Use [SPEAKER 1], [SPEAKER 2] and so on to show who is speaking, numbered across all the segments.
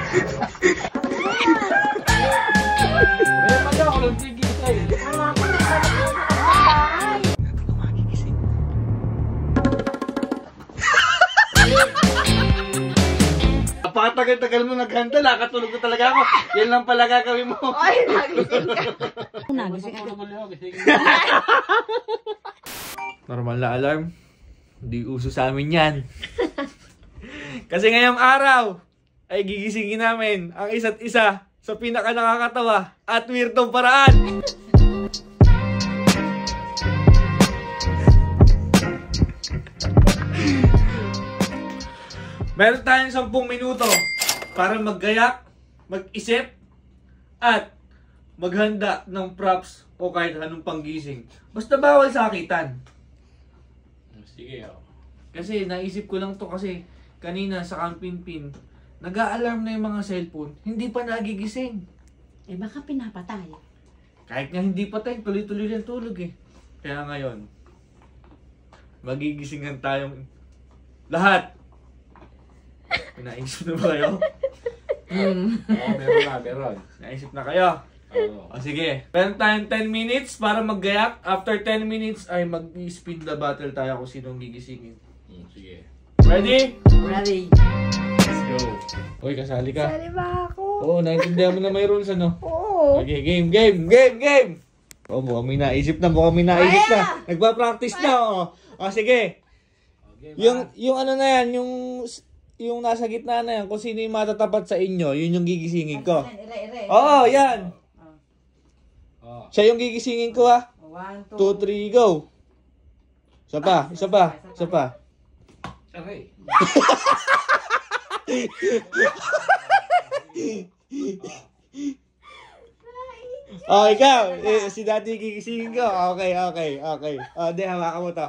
[SPEAKER 1] Pwede ako lang gigising. Napakatagal-tagal mo naghanda, nakatulog ko talaga ako. Yan lang pala gagawin mo.
[SPEAKER 2] Ay, nagising ka.
[SPEAKER 1] Nagising ka. Normal na alarm. Hindi uso sa amin yan. Kasi ngayong araw ay gigisingin namin ang isa't isa sa pinaka nakakatawa at weirdong paraan. Meron tayong 10 minuto para maggayak, mag-isip, at maghanda ng props o kahit anong panggising. Basta bawal sakitan.
[SPEAKER 3] Sige, oh.
[SPEAKER 1] Kasi naisip ko lang to kasi kanina sa Kampinpin, nag-a-alarm na yung mga cellphone, hindi pa nagigising.
[SPEAKER 2] Eh, baka pinapatay.
[SPEAKER 1] Kahit nga hindi patay, tuloy-tuloy lang tulog eh. Kaya ngayon, magigisingan tayong lahat. Naisip na ba kayo?
[SPEAKER 3] Oo, meron.
[SPEAKER 1] Naisip na kayo?
[SPEAKER 3] Oo.
[SPEAKER 1] O sige, meron tayong 10 minutes para maggayak. After 10 minutes ay mag-spin the battle tayo kung sinong gigisingin.
[SPEAKER 3] Sige.
[SPEAKER 1] Ready?
[SPEAKER 2] Ready.
[SPEAKER 1] Let's go. Uy, kasali ka.
[SPEAKER 2] Sali ba ako?
[SPEAKER 1] Oo, naintindihan mo na may rules ano?
[SPEAKER 2] Oo.
[SPEAKER 1] Okay, game! Oh, mukhang may naisip na, Nagpa-practice na, oh. O, sige.
[SPEAKER 3] Okay,
[SPEAKER 1] Yung ano na yan, yung nasa gitna na yan, kung sino yung matatapat sa inyo, yun yung gigisingin ko. Oo, yan.
[SPEAKER 3] Oh.
[SPEAKER 1] Siya yung gigisingin ko, ha.
[SPEAKER 2] 1,
[SPEAKER 1] 2, 3, go. Isa pa.
[SPEAKER 3] Aray.
[SPEAKER 1] Oh, ikaw. Si Daddy gigisingin ko. Okay. Di, hawakan mo to.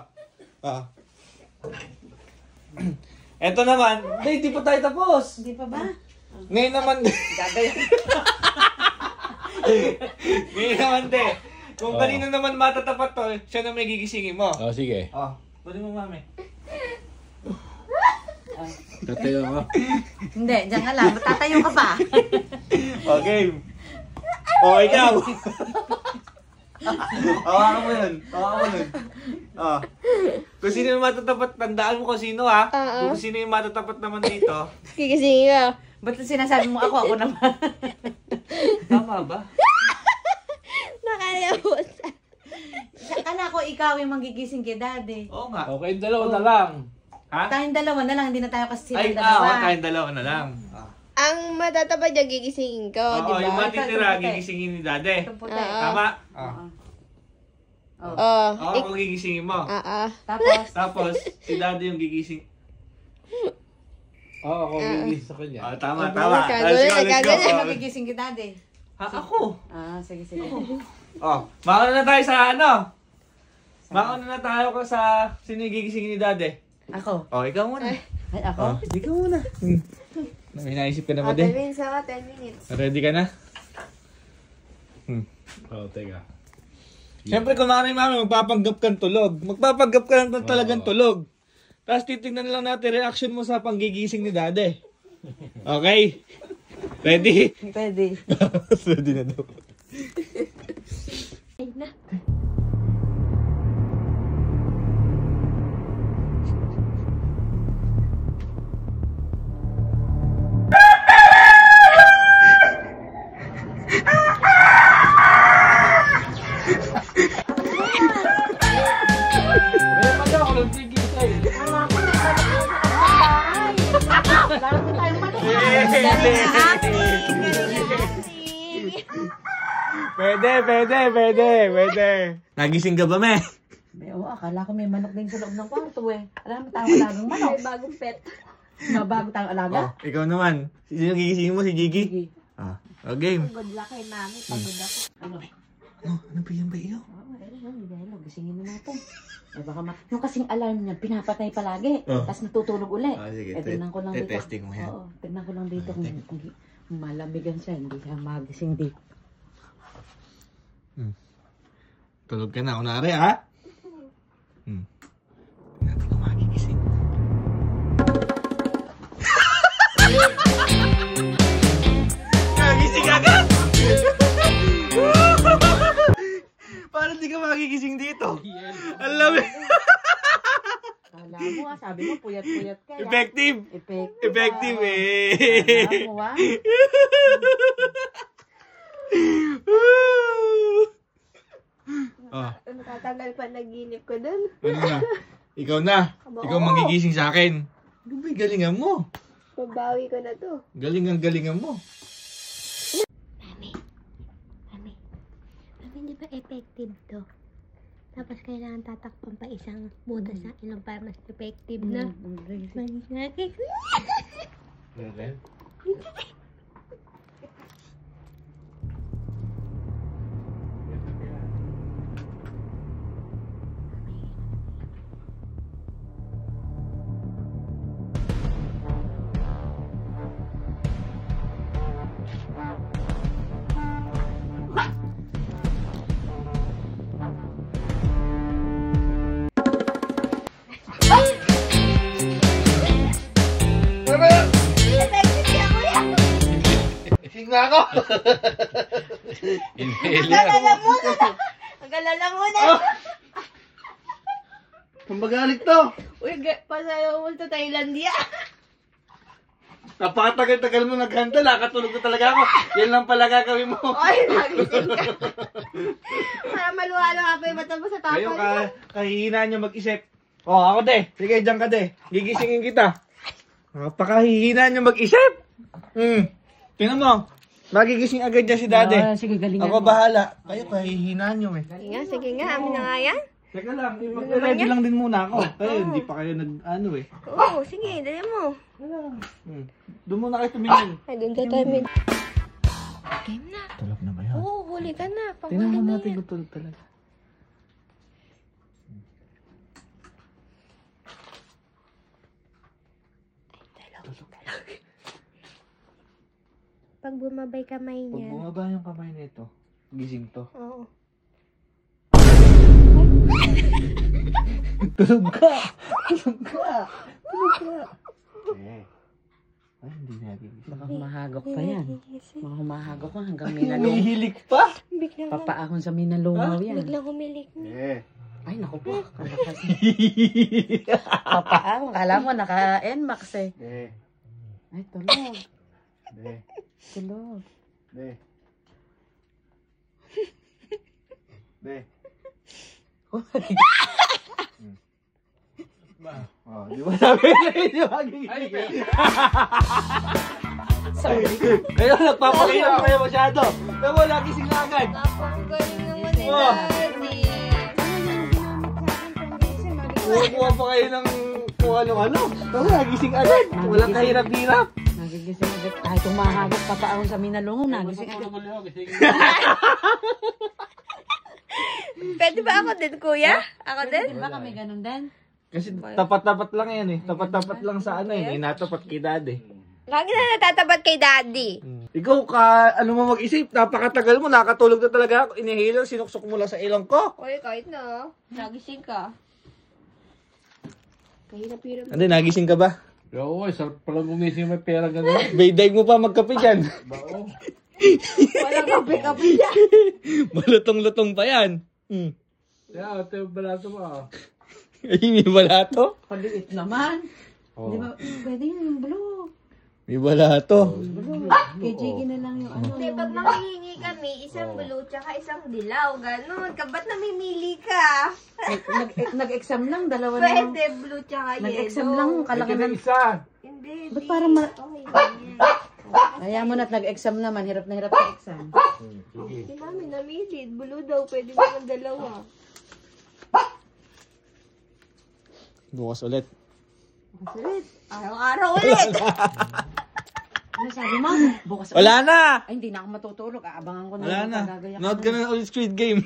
[SPEAKER 1] Eto naman. Hindi pa tayo tapos.
[SPEAKER 2] Hindi pa ba?
[SPEAKER 1] Ngayon naman. Ngayon naman, de. Kung kanino naman matatapat to, siya na may gigisingin mo.
[SPEAKER 3] Oh, sige.
[SPEAKER 1] Pwede mo, mami.
[SPEAKER 3] Tatayo ako.
[SPEAKER 2] Hindi, diyan ka lang. Tatayo ka pa.
[SPEAKER 1] Okay. O, ikaw. Hawakan mo yun. Kung sino yung matatapat, tandaan mo kung sino, ha? Kung sino yung matatapat naman dito.
[SPEAKER 4] Gigisingin ka.
[SPEAKER 2] Ba't sinasabi mo ako naman?
[SPEAKER 1] Tama ba?
[SPEAKER 4] Nakalimutan.
[SPEAKER 2] Akala ko ikaw yung magigising kay Daddy.
[SPEAKER 1] Oo nga.
[SPEAKER 3] Okay, dalawa na lang.
[SPEAKER 1] Ha?
[SPEAKER 2] Tayong dalawa na lang, hindi na tayo kasi
[SPEAKER 1] Ay,
[SPEAKER 2] silang dalawa.
[SPEAKER 1] tayong dalawa na lang.
[SPEAKER 4] Ang matatapat niya gigisingin ko, di
[SPEAKER 1] Oo, yung
[SPEAKER 4] ba?
[SPEAKER 1] matitira, gigisingin ni Daddy.
[SPEAKER 2] Itong puti.
[SPEAKER 1] Tama?
[SPEAKER 4] Oo.
[SPEAKER 1] Ako gigisingin mo. Tapos, si Daddy yung gigising.
[SPEAKER 3] Oo, ako bigis sa kanya.
[SPEAKER 1] Tama.
[SPEAKER 4] Kagano.
[SPEAKER 2] Ay, magigising kay Daddy.
[SPEAKER 1] Ako.
[SPEAKER 2] Sige.
[SPEAKER 1] Mauna na tayo sa ano? Mauna na tayo sa sino yung gigisingin ni Daddy.
[SPEAKER 2] Ako.
[SPEAKER 1] Ikaw muna.
[SPEAKER 2] Ay, ako?
[SPEAKER 1] Ikaw muna. May naisip ka na ba
[SPEAKER 4] 10
[SPEAKER 1] din?
[SPEAKER 4] minutes ako, 10 minutes.
[SPEAKER 1] Ready ka na?
[SPEAKER 3] Teka.
[SPEAKER 1] Siyempre, kung nanay mami, magpapanggap kang tulog. Magpapanggap ka lang talagang tulog. Tapos titignan lang natin reaction mo sa panggigising ni Daddy. Okay? Ready?
[SPEAKER 2] Pwede.
[SPEAKER 1] Ready na daw.
[SPEAKER 4] Ay na.
[SPEAKER 1] Pwede. Nagising ka ba, me?
[SPEAKER 2] Oo, akala ko may manok din sa loob ng kwarto eh. Alam mo, tayong alagang manok.
[SPEAKER 4] May bagong pet.
[SPEAKER 2] Mabago tayong alaga?
[SPEAKER 1] Ikaw naman. Sino gigisingin mo? Si Gigi?
[SPEAKER 2] Sige.
[SPEAKER 1] Game.
[SPEAKER 4] Good luck kay mami. Pagod ako.
[SPEAKER 2] Ano?
[SPEAKER 1] Ano ba yan ba iyo?
[SPEAKER 2] Dahil gisingin na natin. Eh baka yung kasing alarm niya, pinapatay palagi. Tapos natutulog uli.
[SPEAKER 1] Sige.
[SPEAKER 2] Tignan ko lang dito.
[SPEAKER 1] Testing mo yan.
[SPEAKER 2] Oo, tignan ko lang dito kung malamigan siya. Hindi siya magising dito.
[SPEAKER 1] Tulog ka na. Kunwari, ha? Tingnan kung magigising. magigising dito. Alam mo.
[SPEAKER 2] Kala mo sabi mo puyat-puyat ka.
[SPEAKER 1] Effective. Effective
[SPEAKER 2] Kala mo
[SPEAKER 4] Nakatagal pa naginip ko dun.
[SPEAKER 1] Ano na? Ikaw na. Ikaw magigising sa akin. Ano ba yung galingan mo?
[SPEAKER 4] Mabawi ko na to.
[SPEAKER 1] Galingan mo.
[SPEAKER 5] Mami, di ba effective to? Tapos kailangan tatakpan pa isang butas sa ilong para mas effective na. Maligagay.
[SPEAKER 1] Gising na ako.
[SPEAKER 4] Magalala muna.
[SPEAKER 1] Pambagalit to.
[SPEAKER 4] Uy, pasayo mo to Thailandia.
[SPEAKER 1] Napakatagal-tagal mo naghanda. Nakatulog ko talaga ako. Yan lang pala gagawin mo.
[SPEAKER 4] Ay, nagising ka. Para maluhalo ka pa yung mata mo sa tapal.
[SPEAKER 1] Kayo kahihinaan nyo mag-isip. Ako de. Sige, dyan ka de. Gigisingin kita. Napakahihinaan nyo mag-isip. Tingnan mo. Magigising agad dyan si Daddy.
[SPEAKER 2] Sige, galingan
[SPEAKER 1] Ako bahala. Kayo kahihinaan nyo
[SPEAKER 4] Sige nga, amin na nga yan.
[SPEAKER 1] Teka lang, mag-ready lang din muna ako. Kayo, hindi pa kayo
[SPEAKER 4] Oo, sige, dali mo.
[SPEAKER 1] Doon muna kayo tumingin.
[SPEAKER 4] Ay, doon ka tayo. Game na.
[SPEAKER 1] Tulog na ba yan?
[SPEAKER 4] Oo, huli ka na.
[SPEAKER 1] Tingnan mo
[SPEAKER 4] Panghuli na
[SPEAKER 1] natin
[SPEAKER 4] yan.
[SPEAKER 1] kung tulog talaga.
[SPEAKER 5] Pag bumabay kamay
[SPEAKER 1] Pag
[SPEAKER 5] niya.
[SPEAKER 1] bumaba yung kamay nito, gising to.
[SPEAKER 4] Oo.
[SPEAKER 1] Tulog ka! Ay, hindi na gigising.
[SPEAKER 2] Baka humahagok pa yan. Baka humahagok ka hanggang minalungaw.
[SPEAKER 1] Umihilik pa!
[SPEAKER 4] Biglang,
[SPEAKER 2] Papaahon sa minalungaw yan.
[SPEAKER 4] biglang humilik na.
[SPEAKER 2] Ay, naku po. Papaahon. Kala mo naka-NMAX eh. Ay, tulog. Tulog.
[SPEAKER 1] Di ba sabi na hindi magigising? Kayo, nagpapakita kayo masyado. Pero wala gising na agad.
[SPEAKER 4] Napakagaling naman ni
[SPEAKER 1] Oh.
[SPEAKER 4] Daddy.
[SPEAKER 1] Kuha pa kayo ng kung ano-ano. Pero nagising agad. Walang kahirap-hirap.
[SPEAKER 2] Nagigising agad. Kahit humahagok, papaahon sa minalungaw. Nagising agad.
[SPEAKER 4] Pwede ba ako din, kuya? Ako din?
[SPEAKER 2] Di ba kami ganun din?
[SPEAKER 1] Kasi tapat-tapat lang yan eh. Tapat-tapat lang sa ano eh. Natapat kay Daddy.
[SPEAKER 4] Lagi na natatapat kay Daddy.
[SPEAKER 1] Ikaw ano mo mag-isip, napakatagal mo, nakatulog na talaga ako. Inihilo, sinuksok mo lang sa ilong ko.
[SPEAKER 4] Uy, kahit na. Nagising ka. Kahirap-hirap.
[SPEAKER 1] Hindi, nagising ka ba?
[SPEAKER 3] Oo, sarap pala gumising may pera gano'n.
[SPEAKER 1] Bayday mo pa magkape dyan.
[SPEAKER 3] Bao.
[SPEAKER 4] Walang kape-kape dyan.
[SPEAKER 1] Malutong-lutong pa yan.
[SPEAKER 3] Yeah, ito yung balato mo ah.
[SPEAKER 1] Ay, may balato.
[SPEAKER 2] Paliit naman.
[SPEAKER 3] Oh.
[SPEAKER 2] Di ba? Pwede yun yung blue.
[SPEAKER 1] May balato.
[SPEAKER 2] Blue. Kay Jiggy na lang yung ano.
[SPEAKER 4] Hindi, pag manghihingi kami, isang blue tsaka isang dilaw. Ganon. Ba't namimili ka?
[SPEAKER 2] Nag-exam lang, dalawa na lang.
[SPEAKER 4] Pwede blue tsaka yellow.
[SPEAKER 2] Nag-exam lang,
[SPEAKER 3] Ito
[SPEAKER 2] kalaki
[SPEAKER 3] na
[SPEAKER 2] na.
[SPEAKER 3] isa.
[SPEAKER 4] Hindi,
[SPEAKER 2] Ba't parang
[SPEAKER 4] Okay, ganyan.
[SPEAKER 2] Ayaw mo na't nag-exam naman, hirap na hirap sa exam.
[SPEAKER 4] Hindi namin namili. Blue daw, pwede naman dalawa.
[SPEAKER 1] Bukas ulit.
[SPEAKER 4] Ulit. Araw-araw ulit.
[SPEAKER 2] Ano sabi mo? Bukas
[SPEAKER 1] Wala na!
[SPEAKER 2] Ay, hindi na ako matutulog. Aabangan ko na.
[SPEAKER 1] Wala
[SPEAKER 2] yung
[SPEAKER 1] na.
[SPEAKER 2] pagagayak
[SPEAKER 1] Nood ka na ulit Squid Game.